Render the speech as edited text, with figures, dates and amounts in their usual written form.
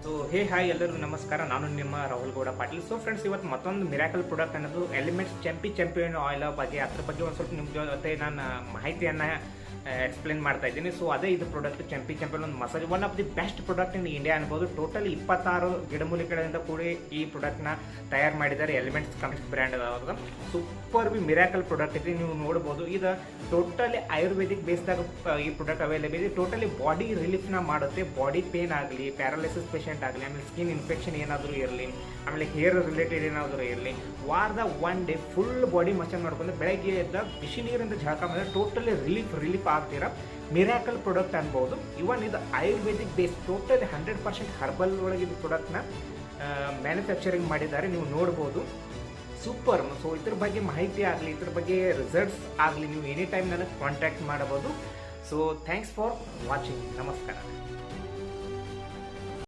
So hey hi ಎಲ್ಲರಿಗೂ ನಮಸ್ಕಾರ. ನಾನು ನಿಮ್ಮ ರಾಹುಲ್ ಗೌಡ ಪಾಟೀಲ್. ಸೊ ಫ್ರೆಂಡ್ಸ್, ಇವತ್ತು ಮತ್ತೊಂದು ಮಿರಾಕಲ್ ಪ್ರಾಡಕ್ಟ್ ಅನ್ನೋದು ಎಲಿಮೆಂಟ್ಸ್ ಚಾಂಪಿಯನ್ ಆಯಿಲ್ ಬಗ್ಗೆ, ಅದ್ರ ಬಗ್ಗೆ ಒಂದು ಸ್ವಲ್ಪ ನಿಮ್ಮ ಜೊತೆ ನಾನು ಮಾಹಿತಿಯನ್ನು ಎಕ್ಸ್ಪ್ಲೇನ್ ಮಾಡ್ತಾ ಇದ್ದೀನಿ. ಸೊ ಅದೇ ಇದು ಪ್ರಾಡಕ್ಟ್ ಚಾಂಪಿಯನ್ ಒಂದು massage, one of the best product in India ಅನ್ಬೋದು. ಟೋಟಲ್ 26 ಗಿಡಮೂಲಿಕೆಗಳಿಂದ ಕೂಡಿ ಈ ಪ್ರಾಡಕ್ಟ್ನ ತಯಾರು ಮಾಡಿದ್ದಾರೆ. ಎಲಿಮೆಂಟ್ಸ್ ಕಂಪ್ನಿ ಬ್ರ್ಯಾಂಡ್ ಅದ. ಸೂಪರ್ ಮಿರಾಕಲ್ ಪ್ರಾಡಕ್ಟ್ ಇದೆ. ನೀವು ನೋಡ್ಬೋದು, ಇದು ಟೋಟಲಿ ಆಯುರ್ವೇದಿಕ್ ಬೇಸ್ದಾಗ ಈ ಪ್ರಾಡಕ್ಟ್ ಅವೈಲೇಬಲ್ ಇದೆ. ಟೋಟಲಿ ಬಾಡಿ ರಿಲೀಫ್ನ ಮಾಡುತ್ತೆ. ಬಾಡಿ ಪೇನ್ ಆಗಲಿ, ಪ್ಯಾರಾಲಿಸಿಸ್ ಪೇಷಂಟ್ ಆಗಲಿ, ಆಮೇಲೆ ಸ್ಕಿನ್ ಇನ್ಫೆಕ್ಷನ್ ಏನಾದರೂ ಇರಲಿ, ಆಮೇಲೆ ಹೇರ್ ರಿಲೇಟೆಡ್ ಏನಾದರೂ ಇರಲಿ, ವಾರದ one day full body massage ಮಾಡ್ಕೊಂಡು ಬೆಳಗ್ಗೆ ಎದ್ದ ಬಿಸಿ ನೀರಿಂದ ಜಳಕ ಮಾಡಿದ್ರೆ ಟೋಟಲಿ ರಿಲೀಫ್ ಆಗ್ತೀರಾ. ಮಿರಾಕಲ್ ಪ್ರಾಡಕ್ಟ್ ಅನ್ಬೋದು. ಇವನ್ ಇದು ಆಯುರ್ವೇದಿಕ್ ಬೇಸ್, ಟೋಟಲಿ 100% ಹರ್ಬಲ್ ಒಳಗೆ ಇದು ಪ್ರಾಡಕ್ಟ್ನ ಮ್ಯಾನುಫ್ಯಾಕ್ಚರಿಂಗ್ ಮಾಡಿದ್ದಾರೆ. ನೀವು ನೋಡ್ಬೋದು, ಸೂಪರ್. ಸೊ ಇದ್ರ ಬಗ್ಗೆ ಮಾಹಿತಿ ಆಗಲಿ, ಇದ್ರ ಬಗ್ಗೆ ರಿಸಲ್ಟ್ಸ್ ಆಗಲಿ, ನೀವು ಎನಿ ಟೈಮ್ ನನಗೆ ಕಾಂಟ್ಯಾಕ್ಟ್ ಮಾಡಬಹುದು. So thanks for watching. ನಮಸ್ಕಾರ.